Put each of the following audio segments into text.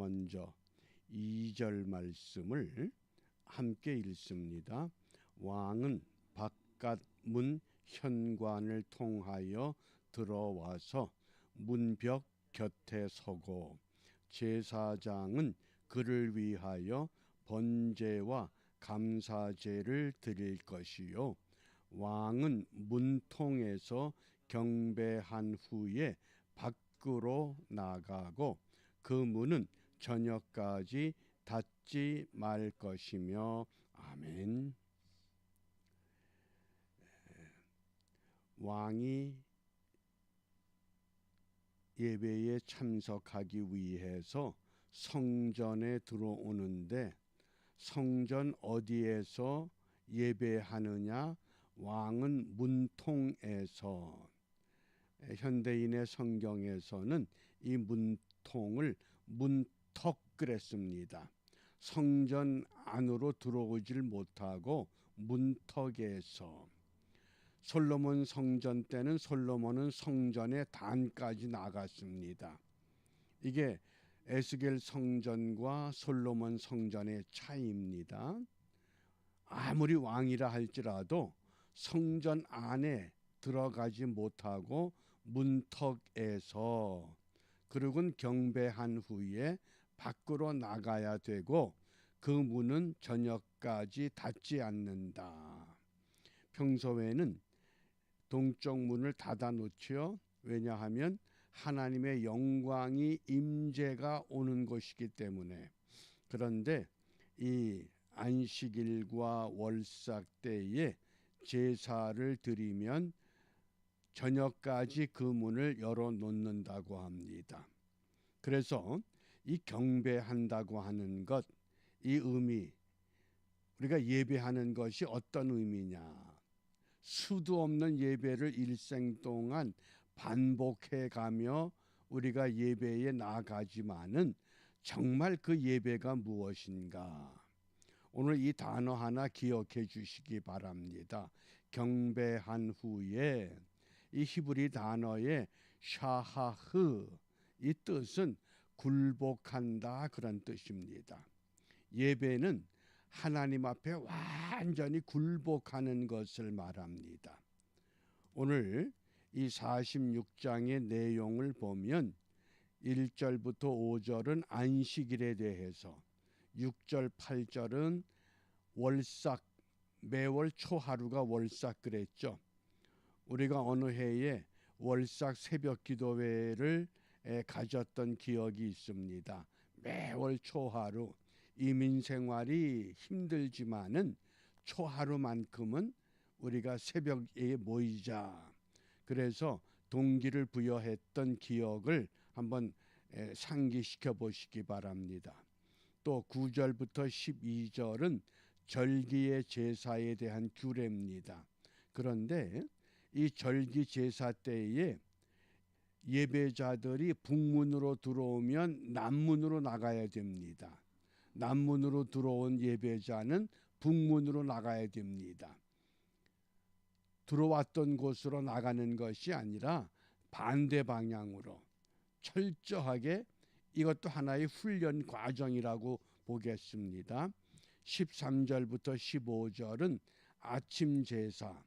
먼저 2절 말씀을 함께 읽습니다. 왕은 바깥 문 현관을 통하여 들어와서 문벽 곁에 서고 제사장은 그를 위하여 번제와 감사제를 드릴 것이요 왕은 문통에서 경배한 후에 밖으로 나가고 그 문은 저녁까지 닫지 말 것이며. 아멘. 왕이 예배에 참석하기 위해서 성전에 들어오는데 성전 어디에서 예배하느냐? 왕은 문통에서. 현대인의 성경에서는 이 문통을 문턱 그랬습니다. 성전 안으로 들어오질 못하고 문턱에서. 솔로몬 성전 때는 솔로몬은 성전의 단까지 나갔습니다. 이게 에스겔 성전과 솔로몬 성전의 차이입니다. 아무리 왕이라 할지라도 성전 안에 들어가지 못하고 문턱에서 그리고는 경배한 후에 밖으로 나가야 되고 그 문은 저녁까지 닫지 않는다. 평소에는 동쪽 문을 닫아 놓지요. 왜냐하면 하나님의 영광이 임재가 오는 것이기 때문에. 그런데 이 안식일과 월삭 때에 제사를 드리면 저녁까지 그 문을 열어놓는다고 합니다. 그래서 이 경배한다고 하는 것, 이 의미, 우리가 예배하는 것이 어떤 의미냐? 수도 없는 예배를 일생 동안 반복해 가며 우리가 예배에 나아가지만은 정말 그 예배가 무엇인가? 오늘 이 단어 하나 기억해 주시기 바랍니다. 경배한 후에 이 히브리 단어의 샤하흐, 이 뜻은 굴복한다 그런 뜻입니다. 예배는 하나님 앞에 완전히 굴복하는 것을 말합니다. 오늘 이 46장의 내용을 보면 1절부터 5절은 안식일에 대해서, 6절 8절은 월삭, 매월 초하루가 월삭 그랬죠. 우리가 어느 해에 월삭 새벽 기도회를 가졌던 기억이 있습니다. 매월 초하루. 이민 생활이 힘들지만은 초하루만큼은 우리가 새벽에 모이자. 그래서 동기를 부여했던 기억을 한번 상기시켜 보시기 바랍니다. 또 9절부터 12절은 절기의 제사에 대한 규례입니다. 그런데 이 절기 제사 때에 예배자들이 북문으로 들어오면 남문으로 나가야 됩니다. 남문으로 들어온 예배자는 북문으로 나가야 됩니다. 들어왔던 곳으로 나가는 것이 아니라 반대 방향으로 철저하게, 이것도 하나의 훈련 과정이라고 보겠습니다. 13절부터 15절은 아침 제사.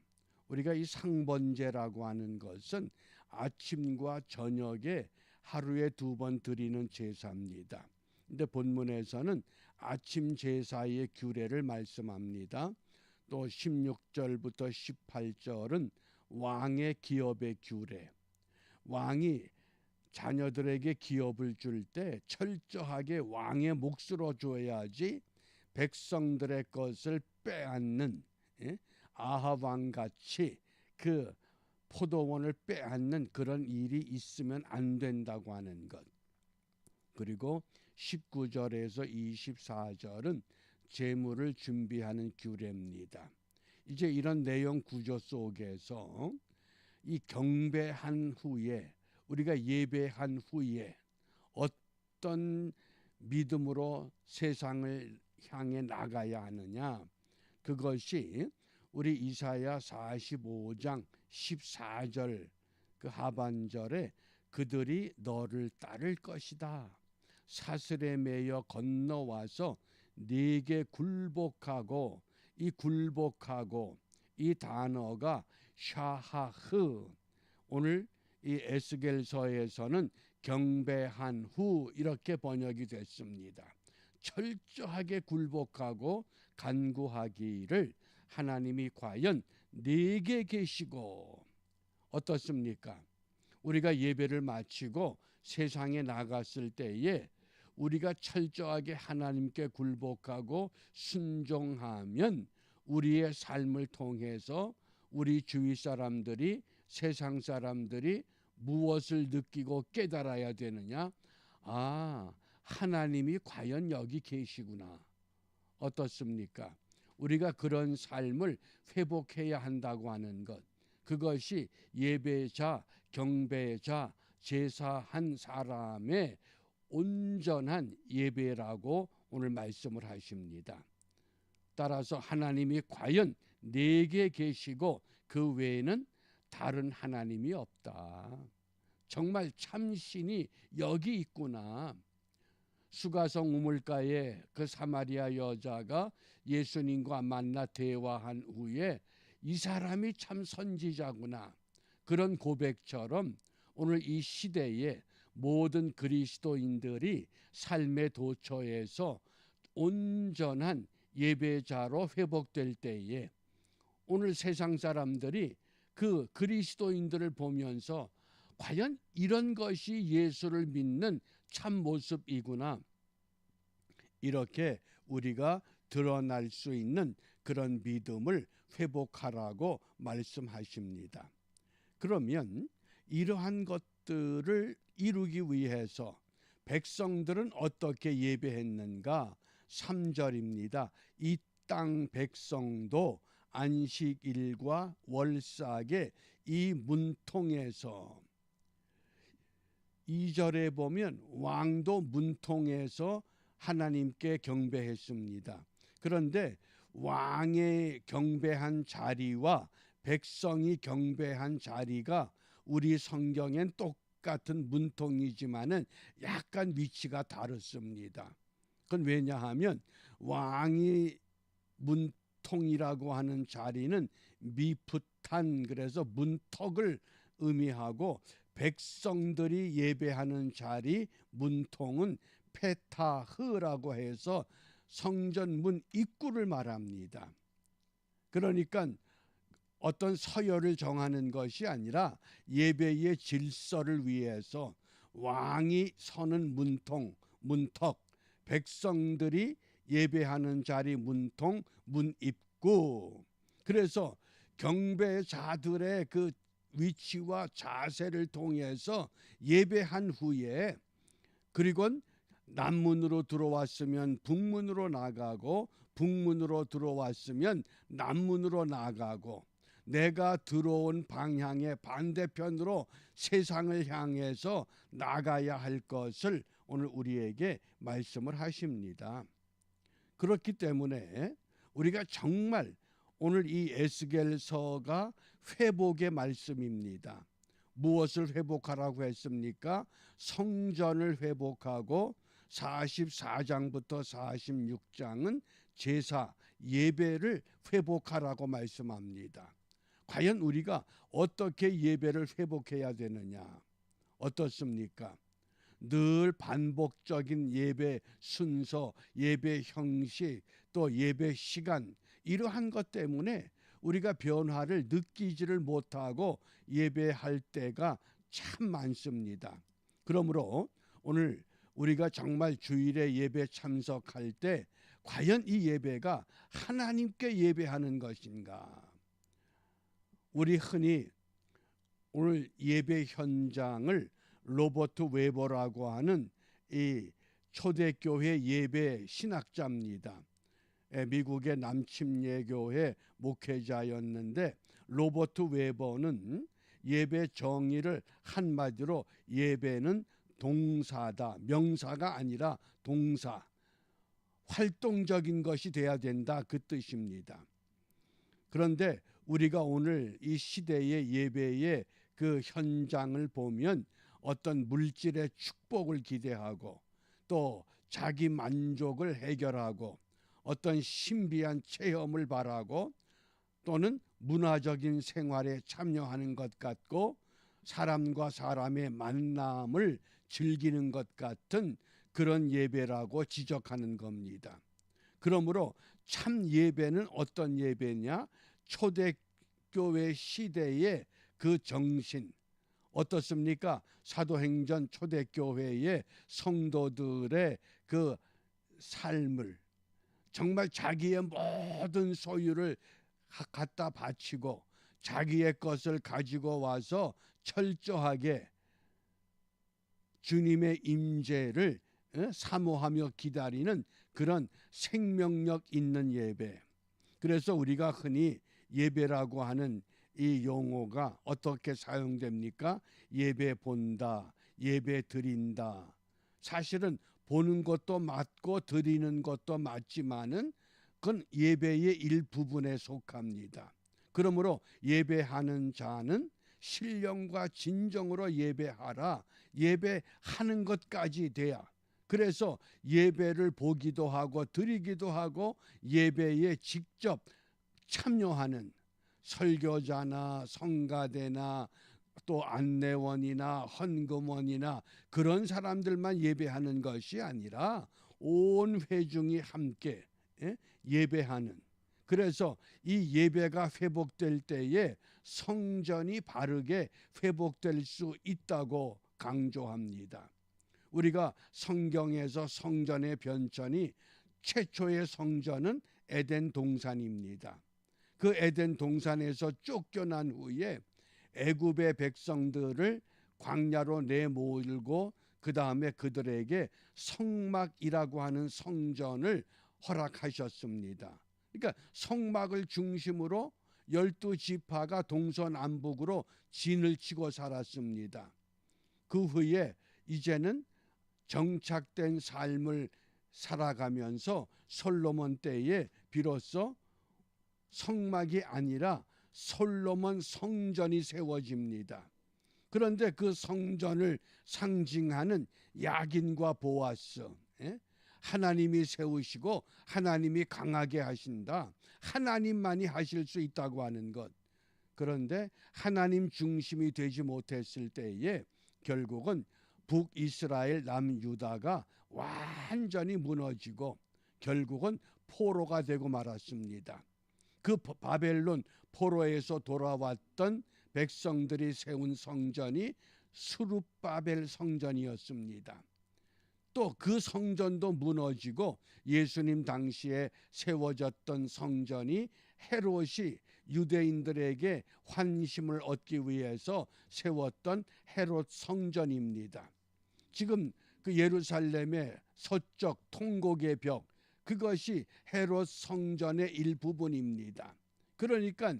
우리가 이 상번제라고 하는 것은 아침과 저녁에 하루에 2번 드리는 제사입니다. 근데 본문에서는 아침 제사의 규례를 말씀합니다. 또 16절부터 18절은 왕의 기업의 규례. 왕이 자녀들에게 기업을 줄 때 철저하게 왕의 몫으로 줘야지 백성들의 것을 빼앗는, 아합 왕같이 그 포도원을 빼앗는 그런 일이 있으면 안 된다고 하는 것. 그리고 19절에서 24절은 제물을 준비하는 규례입니다. 이제 이런 내용 구조 속에서 이 경배한 후에, 우리가 예배한 후에 어떤 믿음으로 세상을 향해 나가야 하느냐, 그것이 우리 이사야 45장 14절 그 하반절에 그들이 너를 따를 것이다. 사슬에 매여 건너와서 네게 굴복하고, 이 굴복하고 이 단어가 샤하흐, 오늘 이 에스겔서에서는 경배한 후 이렇게 번역이 됐습니다. 철저하게 굴복하고 간구하기를 하나님이 과연 네게 계시고, 어떻습니까? 우리가 예배를 마치고 세상에 나갔을 때에 우리가 철저하게 하나님께 굴복하고 순종하면 우리의 삶을 통해서 우리 주위 사람들이, 세상 사람들이 무엇을 느끼고 깨달아야 되느냐? 아, 하나님이 과연 여기 계시구나. 어떻습니까? 우리가 그런 삶을 회복해야 한다고 하는 것, 그것이 예배자, 경배자, 제사한 사람의 온전한 예배라고 오늘 말씀을 하십니다. 따라서 하나님이 과연 내게 계시고 그 외에는 다른 하나님이 없다. 정말 참신이 여기 있구나. 수가성 우물가에 그 사마리아 여자가 예수님과 만나 대화한 후에 이 사람이 참 선지자구나, 그런 고백처럼 오늘 이 시대에 모든 그리스도인들이 삶의 도처에서 온전한 예배자로 회복될 때에 오늘 세상 사람들이 그 그리스도인들을 보면서 과연 이런 것이 예수를 믿는 참 모습이구나, 이렇게 우리가 드러날 수 있는 그런 믿음을 회복하라고 말씀하십니다. 그러면 이러한 것들을 이루기 위해서 백성들은 어떻게 예배했는가? 3절입니다. 이 땅 백성도 안식일과 월삭에 이 문통에서, 2절에 보면 왕도 문통에서 하나님께 경배했습니다. 그런데 왕의 경배한 자리와 백성이 경배한 자리가 우리 성경엔 똑같은 문통이지만은 약간 위치가 다릅니다. 그건 왜냐하면 왕이 문통이라고 하는 자리는 미프탄, 그래서 문턱을 의미하고, 백성들이 예배하는 자리 문통은 페타흐라고 해서 성전 문 입구를 말합니다. 그러니까 어떤 서열을 정하는 것이 아니라 예배의 질서를 위해서 왕이 서는 문통, 문턱, 백성들이 예배하는 자리 문통, 문 입구. 그래서 경배자들의 그 위치와 자세를 통해서 예배한 후에, 그리고 남문으로 들어왔으면 북문으로 나가고, 북문으로 들어왔으면 남문으로 나가고, 내가 들어온 방향의 반대편으로 세상을 향해서 나가야 할 것을 오늘 우리에게 말씀을 하십니다. 그렇기 때문에 우리가 정말 오늘 이 에스겔서가 회복의 말씀입니다. 무엇을 회복하라고 했습니까? 성전을 회복하고 44장부터 46장은 제사, 예배를 회복하라고 말씀합니다. 과연 우리가 어떻게 예배를 회복해야 되느냐? 어떻습니까? 늘 반복적인 예배 순서, 예배 형식, 또 예배 시간, 이러한 것 때문에 우리가 변화를 느끼지를 못하고 예배할 때가 참 많습니다. 그러므로 오늘 우리가 정말 주일에 예배 참석할 때 과연 이 예배가 하나님께 예배하는 것인가? 우리 흔히 오늘 예배 현장을 로버트 웨버라고 하는 이 초대교회 예배 신학자입니다. 미국의 남침예교회 목회자였는데, 로버트 웨버는 예배 정의를 한마디로 예배는 동사다, 명사가 아니라 동사, 활동적인 것이 돼야 된다, 그 뜻입니다. 그런데 우리가 오늘 이 시대의 예배의 그 현장을 보면 어떤 물질의 축복을 기대하고, 또 자기 만족을 해결하고 어떤 신비한 체험을 바라고 또는 문화적인 생활에 참여하는 것 같고 사람과 사람의 만남을 즐기는 것 같은 그런 예배라고 지적하는 겁니다. 그러므로 참 예배는 어떤 예배냐? 초대교회 시대의 그 정신 어떻습니까? 사도행전 초대교회의 성도들의 그 삶을 정말 자기의 모든 소유를 갖다 바치고 자기의 것을 가지고 와서 철저하게 주님의 임재를 사모하며 기다리는 그런 생명력 있는 예배. 그래서 우리가 흔히 예배라고 하는 이 용어가 어떻게 사용됩니까? 예배 본다, 예배 드린다. 사실은 보는 것도 맞고 드리는 것도 맞지만은 그건 예배의 일부분에 속합니다. 그러므로 예배하는 자는 신령과 진정으로 예배하라. 예배하는 것까지 돼야. 그래서 예배를 보기도 하고 드리기도 하고 예배에 직접 참여하는 설교자나 성가대나 또 안내원이나 헌금원이나 그런 사람들만 예배하는 것이 아니라 온 회중이 함께 예배하는. 그래서 이 예배가 회복될 때에 성전이 바르게 회복될 수 있다고 강조합니다. 우리가 성경에서 성전의 변천이 최초의 성전은 에덴 동산입니다. 그 에덴 동산에서 쫓겨난 후에 애굽의 백성들을 광야로 내몰고 그 다음에 그들에게 성막이라고 하는 성전을 허락하셨습니다. 그러니까 성막을 중심으로 12지파가 동서남북으로 진을 치고 살았습니다. 그 후에 이제는 정착된 삶을 살아가면서 솔로몬 때에 비로소 성막이 아니라 솔로몬 성전이 세워집니다. 그런데 그 성전을 상징하는 야긴과 보아스, 하나님이 세우시고 하나님이 강하게 하신다. 하나님만이 하실 수 있다고 하는 것. 그런데 하나님 중심이 되지 못했을 때에 결국은 북이스라엘 남유다가 완전히 무너지고 결국은 포로가 되고 말았습니다. 그 바벨론 포로에서 돌아왔던 백성들이 세운 성전이 수룹바벨 성전이었습니다. 또 그 성전도 무너지고 예수님 당시에 세워졌던 성전이 헤롯이 유대인들에게 환심을 얻기 위해서 세웠던 헤롯 성전입니다. 지금 그 예루살렘의 서쪽 통곡의 벽, 그것이 헤롯 성전의 일부분입니다. 그러니까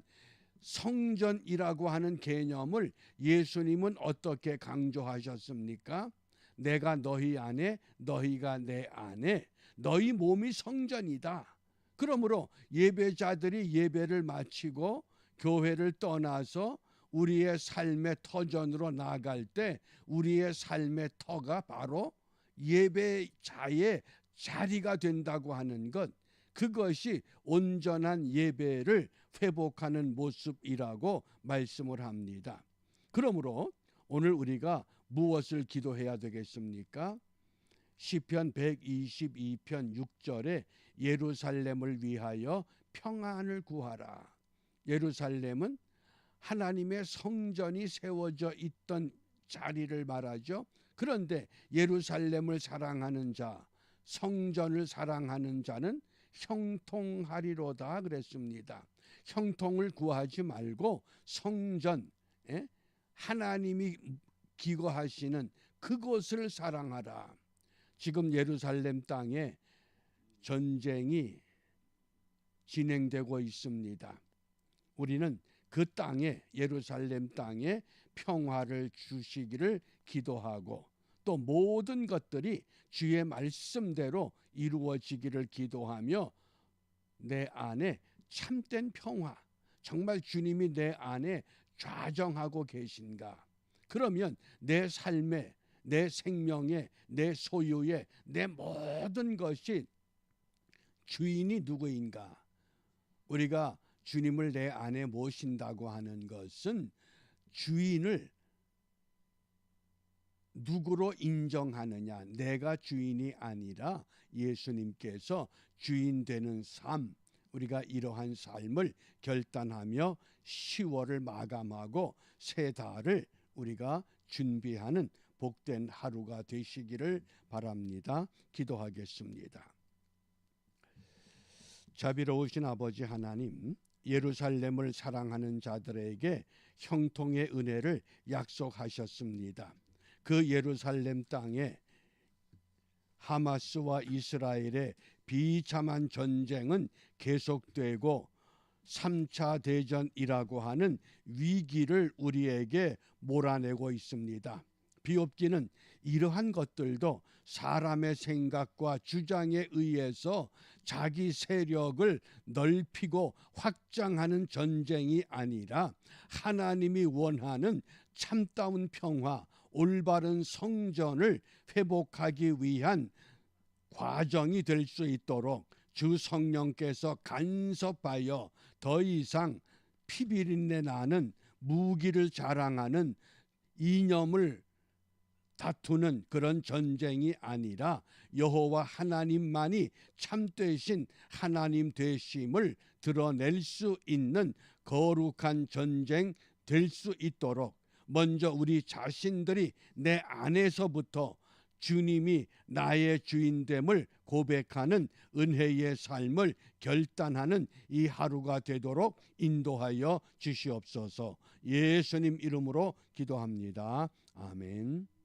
성전이라고 하는 개념을 예수님은 어떻게 강조하셨습니까? 내가 너희 안에 너희가 내 안에 너희 몸이 성전이다. 그러므로 예배자들이 예배를 마치고 교회를 떠나서 우리의 삶의 터전으로 나아갈 때 우리의 삶의 터가 바로 예배자의 자리가 된다고 하는 것, 그것이 온전한 예배를 회복하는 모습이라고 말씀을 합니다. 그러므로 오늘 우리가 무엇을 기도해야 되겠습니까? 시편 122편 6절에 예루살렘을 위하여 평안을 구하라. 예루살렘은 하나님의 성전이 세워져 있던 자리를 말하죠. 그런데 예루살렘을 사랑하는 자, 성전을 사랑하는 자는 형통하리로다 그랬습니다. 형통을 구하지 말고 성전, 하나님이 기거하시는 그곳을 사랑하라. 지금 예루살렘 땅에 전쟁이 진행되고 있습니다. 우리는 그 땅에, 예루살렘 땅에 평화를 주시기를 기도하고 또 모든 것들이 주의 말씀대로 이루어지기를 기도하며 내 안에 참된 평화, 정말 주님이 내 안에 좌정하고 계신가? 그러면 내 삶에, 내 생명의, 내 소유의, 내 모든 것이 주인이 누구인가? 우리가 주님을 내 안에 모신다고 하는 것은 주인을 누구로 인정하느냐? 내가 주인이 아니라 예수님께서 주인 되는 삶, 우리가 이러한 삶을 결단하며 10월을 마감하고 새 달을 우리가 준비하는 복된 하루가 되시기를 바랍니다. 기도하겠습니다. 자비로우신 아버지 하나님, 예루살렘을 사랑하는 자들에게 형통의 은혜를 약속하셨습니다. 그 예루살렘 땅에 하마스와 이스라엘의 비참한 전쟁은 계속되고 3차 대전이라고 하는 위기를 우리에게 몰아내고 있습니다. 비옵기는 이러한 것들도 사람의 생각과 주장에 의해서 자기 세력을 넓히고 확장하는 전쟁이 아니라 하나님이 원하는 참다운 평화, 올바른 성전을 회복하기 위한 과정이 될 수 있도록 주 성령께서 간섭하여 더 이상 피비린내 나는 무기를 자랑하는 이념을 다투는 그런 전쟁이 아니라 여호와 하나님만이 참되신 하나님 되심을 드러낼 수 있는 거룩한 전쟁 될 수 있도록 먼저 우리 자신들이 내 안에서부터 주님이 나의 주인됨을 고백하는 은혜의 삶을 결단하는 이 하루가 되도록 인도하여 주시옵소서. 예수님 이름으로 기도합니다. 아멘.